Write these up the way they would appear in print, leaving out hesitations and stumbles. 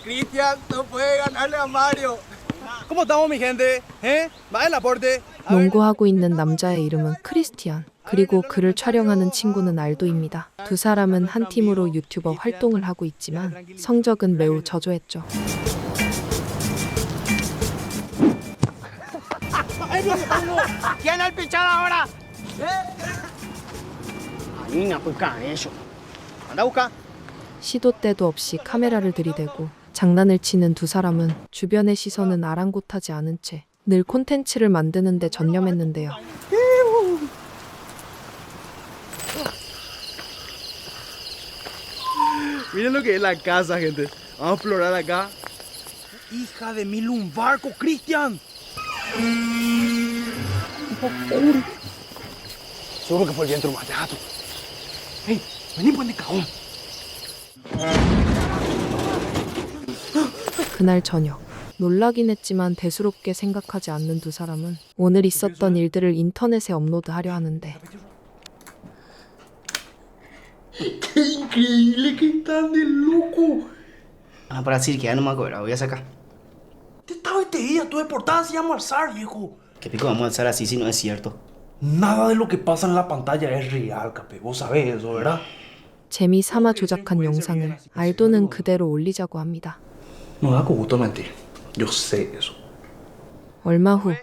Cristian no puede ganarle a Mario. ¿Cómo estamos, mi gente? Va el aporte. 농구하고 있는 남자의 이름은 크리스티안, 그리고 그를 촬영하는 친구는 알도입니다. 두 사람은 한 팀으로 유튜버 활동을 하고 있지만 성적은 매우 저조했죠. ¿Quién el pichado ahora? Niña, pues cae eso. Anda a buscar. 시도 때도 없이 카메라를 들이대고 장난을 치는 두 사람은 주변의 시선은 아랑곳하지 않은 채 늘 콘텐츠를 만드는 데 전념했는데요. Miren lo que es la casa, gente. Vamos a explorar acá. Hija de mil, un barco, Cristian. Seguro que fue el viento más gato. Hey, vení, pues, cagón. 그날 저녁, 놀라긴 했지만 대수롭게 생각하지 않는 두 사람은 오늘 있었던 일들을 인터넷에 업로드하려 하는데 ¡Qué increíble que están de loco! Ah, para decir que ya no me acuerdo, voy a sacar. Te estaba este día, tu deportada se llama alzar, viejo. ¿Qué pico vamos a alzar así si no es cierto? Nada de lo que pasa en la pantalla es real, Cape. Vos sabés eso, ¿verdad? 재미 삼아 조작한 영상을 알도는 그대로 올리자고 합니다. No da gusto mentir. Yo sé eso. 얼마 후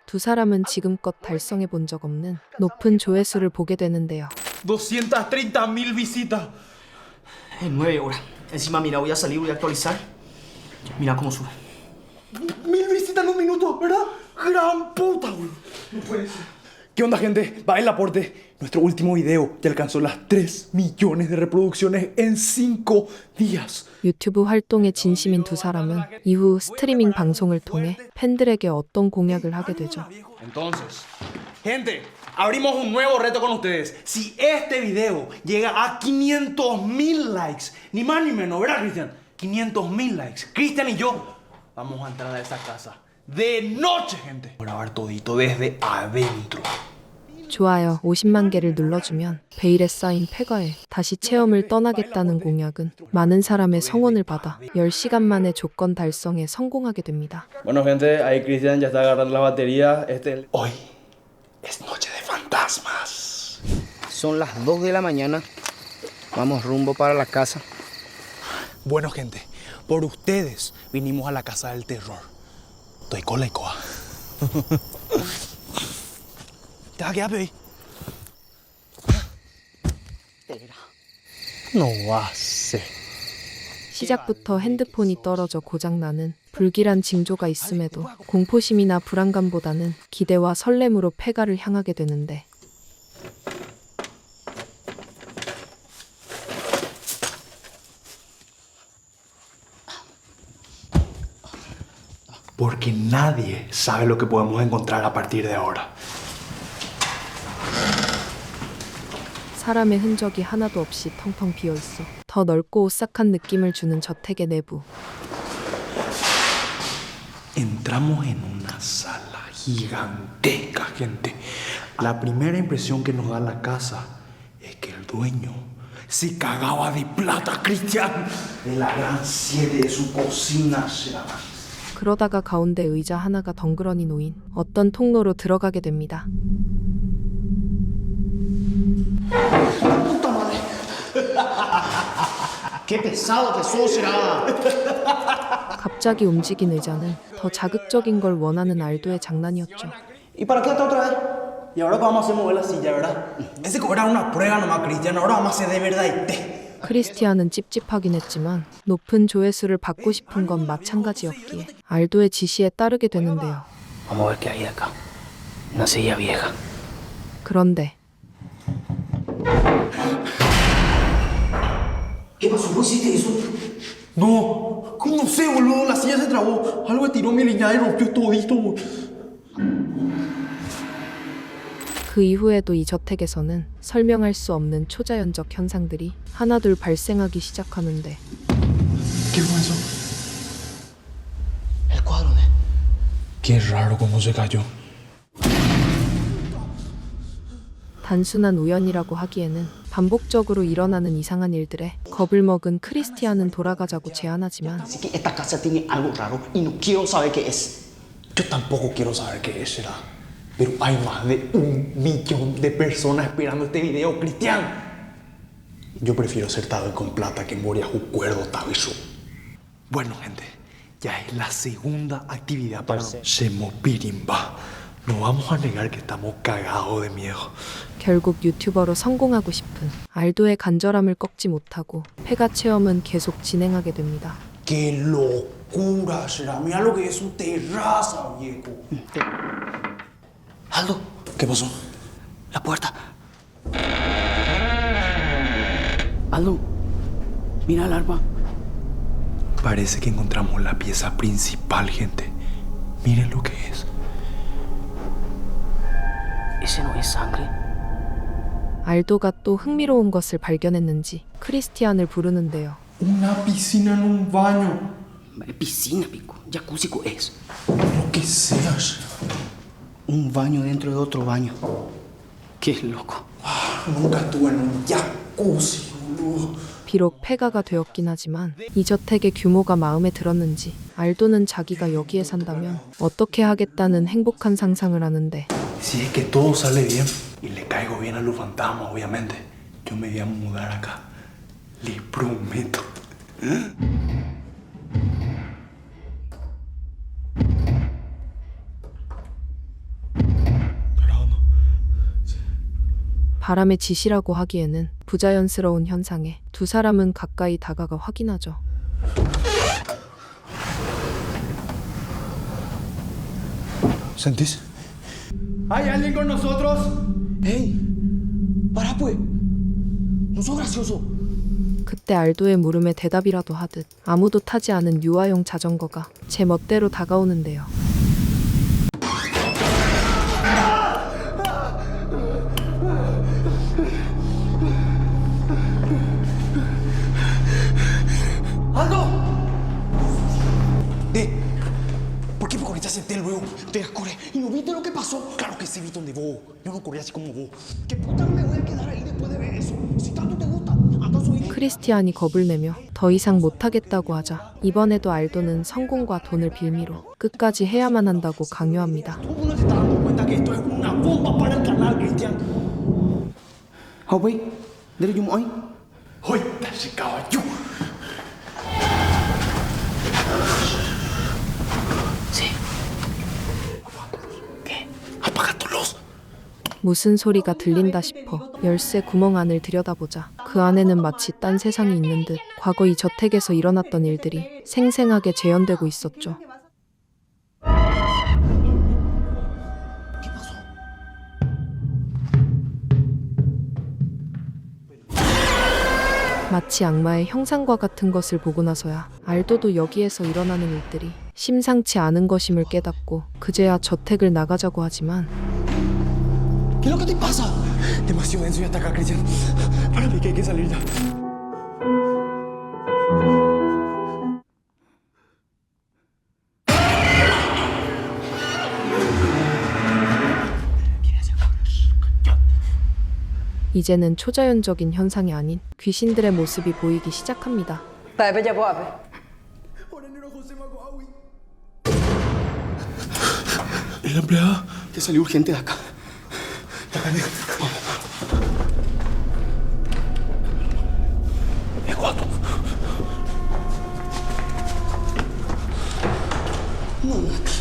두 사람은 지금껏 달성해 본 적 없는 높은 조회수를 보게 되는데요. 230,000 visitas. En 9 horas. Encima, mira, voy a salir, voy a actualizar. Mira cómo sube. 1000 visitas en un minuto, ¿verdad? Gran puta, güey. No puede ser. ¿Qué onda, gente? Va el aporte. Nuestro último video ya alcanzó las 3 millones de reproducciones en 5 días. 유튜브 활동에 진심인 두 사람은 이후 스트리밍 방송을 통해 팬들에게 어떤 공약을 하게 되죠. Entonces, gente, abrimos un nuevo reto con ustedes. Si este video llega a 500,000 likes, ni más ni menos, ¿verdad, Cristian? 500,000 likes. Cristian y yo vamos a entrar a esa casa de noche, gente. Grabar todito desde adentro. 좋아요 50만 개를 눌러주면 베일에 쌓인 폐가에 다시 체험을 떠나겠다는 공약은 많은 사람의 성원을 받아 10시간 만에 조건 달성에 성공하게 됩니다. Bueno, gente, ahí Cristian ya está agarrando la batería. Hoy es noche de fantasmas. Son las 2 de la mañana. Vamos rumbo para la casa. Bueno, gente, por ustedes vinimos a la casa del terror. Estoy cola y coa. ¿Te vas a quedar, bebé? No va a ser. 시작부터 핸드폰이 떨어져 고장나는 불길한 징조가 있음에도 공포심이나 불안감보다는 기대와 설렘으로 폐가를 향하게 되는데 Porque nadie sabe lo que podemos encontrar a partir de ahora. 사람의 흔적이 하나도 없이 텅텅 비어있어 더 넓고 오싹한 느낌을 주는 저택의 내부. Entramos en una sala gigantesca, gente. La primera impresión que nos da la casa es que el dueño se cagaba de plata, Cristian. De la gran 7 de su cocina, será. 그러다가 가운데 의자 하나가 덩그러니 놓인 어떤 통로로 들어가게 됩니다. ¡Qué pesado que sos, será! 갑자기 움직인 의자는 더 자극적인 걸 원하는 알도의 장난이었죠. ¿Y para qué hasta otra vez? Y ahora vamos a hacer mover la silla, ¿verdad? Ese era una prueba nomás, Cristian. Ahora vamos a hacer de verdad y té. 크리스티안은 찝찝하긴 했지만 높은 조회수를 받고 싶은 건 마찬가지였기에 알도의 지시에 따르게 되는데요. Vamos a ver qué hay de acá. Una silla vieja. 그런데 ¿Qué pasó? ¿Vos hiciste eso? No, no sé, boludo. La silla se trabó. Algo tiró mi liñada y rompió todito. 그 이후에도 이 저택에서는 설명할 수 없는 초자연적 현상들이 하나둘 발생하기 시작하는데 ¿Qué fue eso? El cuadro de... Qué raro cómo se cayó. 단순한 우연이라고 하기에는 반복적으로 일어나는 이상한 일들에 겁을 먹은 크리스티안은 돌아가자고 제안하지만 Así que esta casa tiene algo raro y no quiero saber qué es. Yo tampoco quiero saber qué es, será. Pero hay más de 1 millón de personas esperando este video, Cristian. Yo prefiero ser tabe con plata que morir a cuerdo tabizo. Bueno, gente, ya es la segunda actividad para Semopirimba. No vamos a negar que estamos cagados de miedo. 결국 유튜버로 성공하고 싶은 알도의 간절함을 꺾지 못하고 폐가 체험은 계속 진행하게 됩니다. ¡Qué locura, será! Mira lo que es su terraza, viejo. Aldo, ¿Qué pasó? la puerta. Aldo, mira el arma. Parece que encontramos la pieza principal, gente. Miren lo que es. Ese no es sangre. 알도가 또 흥미로운 것을 발견했는지 크리스티안을 부르는데요. Una piscina en un baño. Piscina, pico. Jacuzzi es. Lo que sea. Un baño dentro de otro baño. Qué loco. Nunca estuve en un jacuzzi, boludo. 비록 폐가가 되었긴 하지만 이 저택의 규모가 마음에 들었는지 알도는 자기가 여기에 산다면 어떻게 하겠다는 행복한 상상을 하는데 Si es que todo sale bien y le caigo bien a los fantasmas, obviamente, yo me voy a mudar acá. Les prometo. 바람의 짓이라고 하기에는 부자연스러운 현상에 두 사람은 가까이 다가가 확인하죠. ¿Sentís? ¿Hay alguien con nosotros? ¡Ey! ¡Para pues! ¡No sos gracioso! 그때 알도의 물음에 대답이라도 하듯 아무도 타지 않은 유아용 자전거가 제 멋대로 다가오는데요. ¿Por qué me conectaste el luego? Te corre. ¿Y no viste lo que pasó? Claro que sí vi donde vos. Yo no corrí así como vos. ¿Qué puta me voy a quedar ahí después de ver eso? Si tanto te gusta, anda a subir. 크리스티안이 겁을 내며 더 이상 못하겠다고 하자 이번에도 알도는 성공과 돈을 빌미로 끝까지 해야만 한다고 강요합니다. Tú no te estás dando cuenta que esto es una bomba para el canal, Cristian. Hậu Vy, đây là dùng ơi. Hoy, ese caballo. Sí. Apaga tu luz. 무슨 소리가 들린다 싶어 열쇠 구멍 안을 들여다보자 그 안에는 마치 딴 세상이 있는 듯 과거 이 저택에서 일어났던 일들이 생생하게 재현되고 있었죠. 마치 악마의 형상과 같은 것을 보고 나서야 알도도 여기에서 일어나는 일들이 심상치 않은 것임을 깨닫고 그제야 저택을 나가자고 하지만 ¿Qué es lo que te pasa? Demasiado denso y hasta acá, Cristian. Para mí que hay que salir ya. 이제는 초자연적인 현상이 아닌 귀신들의 모습이 보이기 시작합니다. El empleado. Que salió urgente de acá. ¿Es cuánto? No,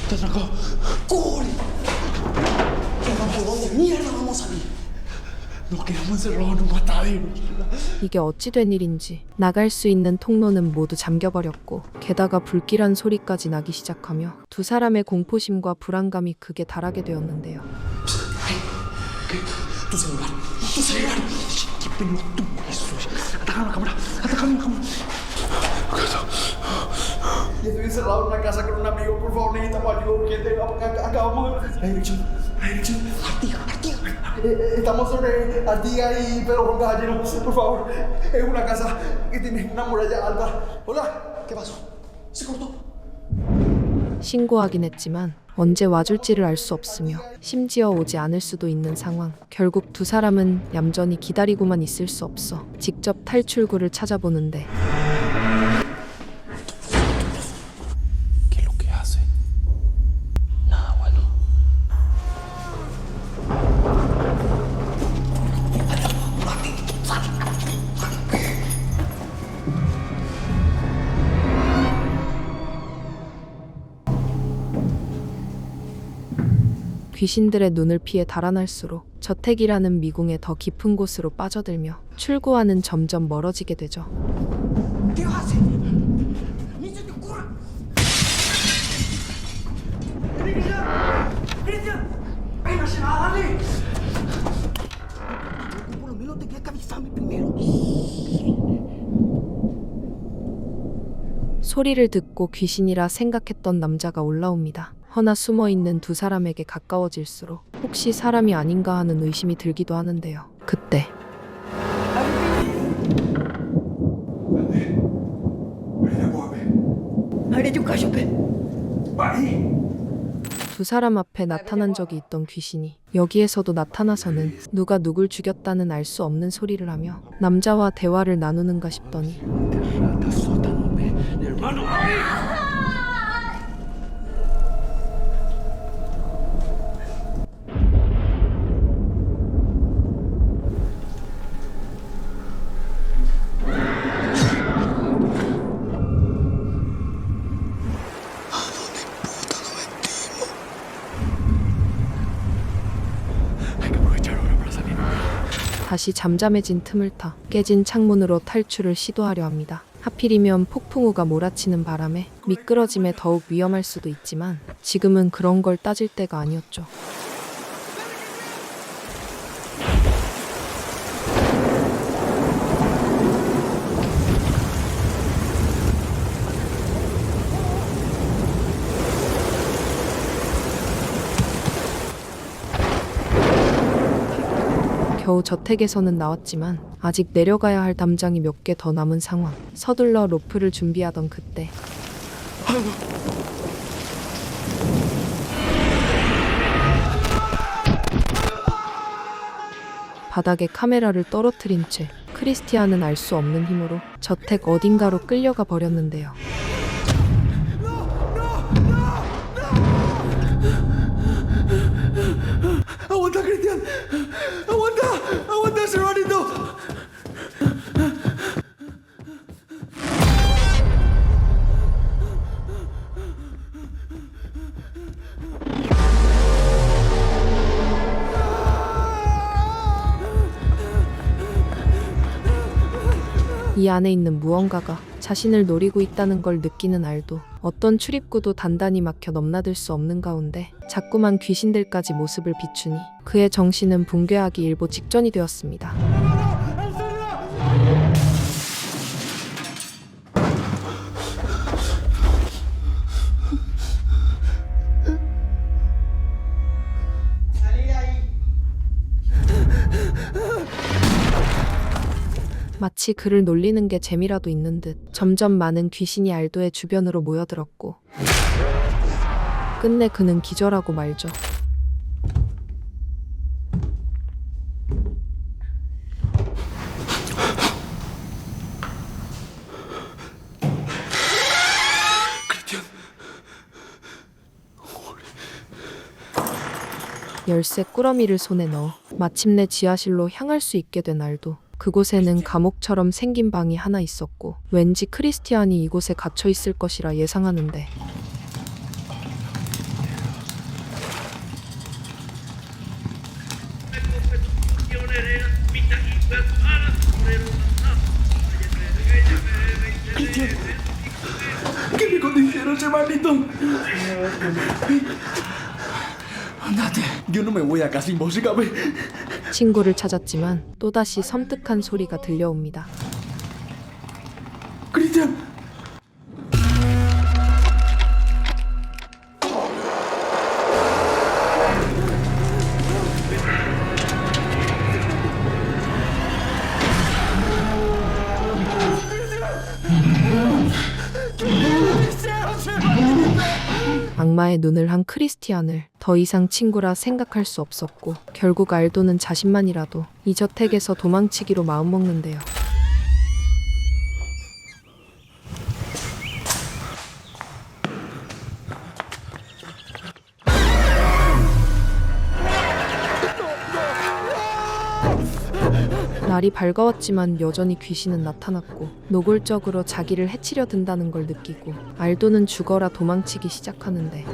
te atracó. ¡Corre! ¿Por dónde mierda vamos a salir? Nos quedamos encerrados en un matadero. 이게 어찌 된 일인지 나갈 수 있는 통로는 모두 잠겨버렸고 게다가 불길한 소리까지 나기 시작하며 두 사람의 공포심과 불안감이 극에 달하게 되었는데요. Tu celular. Tu celular. Qué pelotudo eso. Atacame la cámara. Atacame la cámara. Estoy encerrado en una casa con un amigo. Por favor, necesitamos ayuda urgente. Acabamos de... La dirección. La dirección. Artigas. Artigas. Estamos sobre Artigas y Pedro Juan Caballero. Por favor. Es una casa que tiene una muralla alta. Hola. ¿Qué pasó? Se cortó. 신고하긴 했지만 언제 와줄지를 알 수 없으며 심지어 오지 않을 수도 있는 상황. 결국 두 사람은 얌전히 기다리고만 있을 수 없어 직접 탈출구를 찾아보는데 ¿Qué es lo que hace? Nada bueno. 귀신들의 눈을 피해 달아날수록 저택이라는 미궁의 더 깊은 곳으로 빠져들며 출구와는 점점 멀어지게 되죠. ¿Qué hace? ¡Ni se te ocurra! ¡Cristian! ¡Venga, lleva, dale! Por lo menos tenía que avisarme primero. 소리를 듣고 귀신이라 생각했던 남자가 올라옵니다. 허나 숨어있는 두 사람에게 가까워질수록 혹시 사람이 아닌가 하는 의심이 들기도 하는데요. 그때 두 사람 앞에 나타난 적이 있던 귀신이 여기에서도 나타나서는 누가 누굴 죽였다는 알 수 없는 소리를 하며 남자와 대화를 나누는가 싶더니 다시 잠잠해진 틈을 타 깨진 창문으로 탈출을 시도하려 합니다. 하필이면 폭풍우가 몰아치는 바람에 미끄러짐에 더욱 위험할 수도 있지만 지금은 그런 걸 따질 때가 아니었죠. 겨우 저택에서는 나왔지만 아직 내려가야 할 담장이 몇 개 더 남은 상황. 서둘러 로프를 준비하던 그때 바닥에 카메라를 떨어뜨린 채 크리스티안은 알 수 없는 힘으로 저택 어딘가로 끌려가 버렸는데요. ¡Aguanta, Cristian! ¡Aguanta! ¡Aguanta, hermanito! 이 안에 있는 무언가가 자신을 노리고 있다는 걸 느끼는 알도 어떤 출입구도 단단히 막혀 넘나들 수 없는 가운데 자꾸만 귀신들까지 모습을 비추니 그의 정신은 붕괴하기 일보 직전이 되었습니다. 마치 그를 놀리는 게 재미라도 있는 듯 점점 많은 귀신이 알도의 주변으로 모여들었고 끝내 그는 기절하고 말죠. 열쇠 꾸러미를 손에 넣어 마침내 지하실로 향할 수 있게 된 알도. 그곳에는 감옥처럼 생긴 방이 하나 있었고 왠지 크리스티안이 이곳에 갇혀 있을 것이라 예상하는데 Cristian, ¿qué me condicionó, hermanito? Andate. Yo no me voy acá sin música, ve. 친구를 찾았지만 또다시 섬뜩한 소리가 들려옵니다. Cristian. 악마의 눈을 한 크리스티안을 더 이상 친구라 생각할 수 없었고 결국 알도는 자신만이라도 이 저택에서 도망치기로 마음먹는데요. 날이 밝아왔지만 여전히 귀신은 나타났고 노골적으로 자기를 해치려 든다는 걸 느끼고 알도는 죽어라 도망치기 시작하는데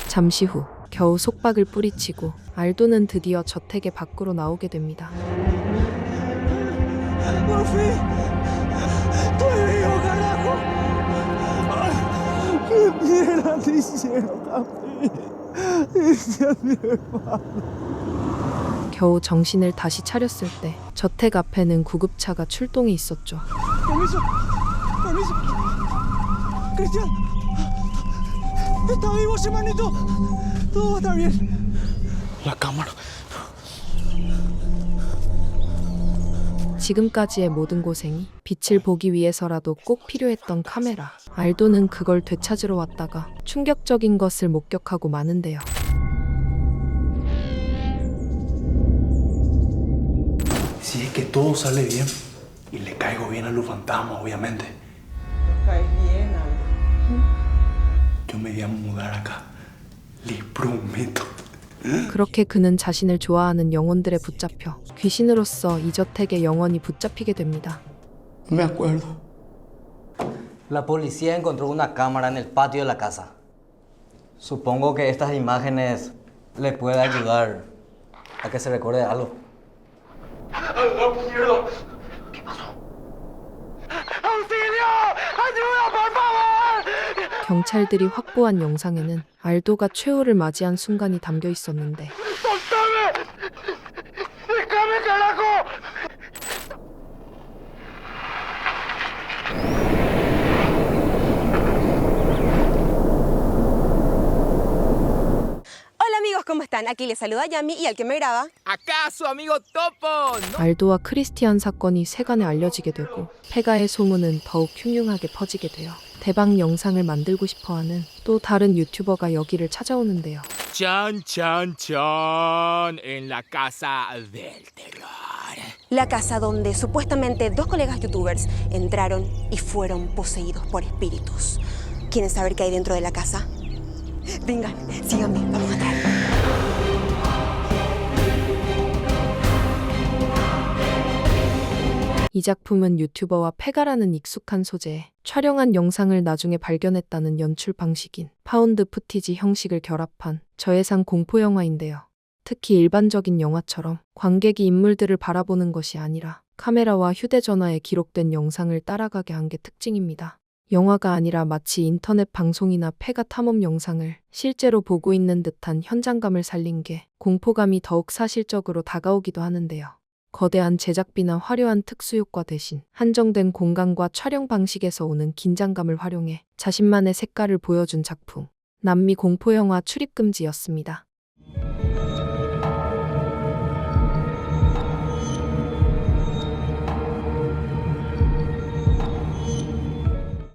잠시 후 겨우 속박을 뿌리치고 알도는 드디어 저택의 밖으로 나오게 됩니다. ¡Por fin! ¡Estoy vivo, carajo! ¡Ay! ¡Qué mierda te hicieron, Capi! ¡Ese es mi hermano! 겨우 정신을 다시 차렸을 때 저택 앞에는 구급차가 출동해 있었죠. ¡Permiso! ¡Permiso! ¡Cristian! ¡Está vivo, hermanito! Todo va a estar bien. La cámara. 지금까지의 모든 고생이 빛을 보기 위해서라도 꼭 필요했던 카메라. 알도는 그걸 되찾으러 왔다가 충격적인 것을 목격하고 마는데요. Si es que todo sale bien y le caigo bien a los fantasmas, obviamente. Caes bien, Aldo. Yo me voy a mudar acá. Les prometo. 그렇게 그는 자신을 좋아하는 영혼들에 붙잡혀 귀신으로서 이 저택에 영원히 붙잡히게 됩니다. Me acuerdo. La policía encontró una cámara en el patio de la casa. Supongo que estas imágenes le pueden ayudar a que se recuerde algo. 경찰들이 확보한 영상에는 알도가 최후를 맞이한 순간이 담겨 있었는데 Hola amigos, ¿cómo están? Aquí les saluda Yami y al que me graba. Acá su amigo Topo. ¿No? 알도와 크리스티안 사건이 세간에 알려지게 되고 폐가의 소문은 더욱 흉흉하게 퍼지게 돼요. 대박 영상을 만들고 싶어하는 또 다른 유튜버가 여기를 찾아오는데요. Chan, chan, chan. En la casa del terror. La casa donde supuestamente dos colegas youtubers entraron y fueron poseídos por espíritus. ¿Quieren saber qué hay dentro de la casa? Vengan, síganme, vamos a entrar. 이 작품은 유튜버와 폐가라는 익숙한 소재에 촬영한 영상을 나중에 발견했다는 연출 방식인 파운드 푸티지 형식을 결합한 저예산 공포 영화인데요. 특히 일반적인 영화처럼 관객이 인물들을 바라보는 것이 아니라 카메라와 휴대전화에 기록된 영상을 따라가게 한 게 특징입니다. 영화가 아니라 마치 인터넷 방송이나 폐가 탐험 영상을 실제로 보고 있는 듯한 현장감을 살린 게 공포감이 더욱 사실적으로 다가오기도 하는데요. 거대한 제작비나 화려한 특수효과 대신 한정된 공간과 촬영 방식에서 오는 긴장감을 활용해 자신만의 색깔을 보여준 작품. 남미 공포영화 출입금지였습니다.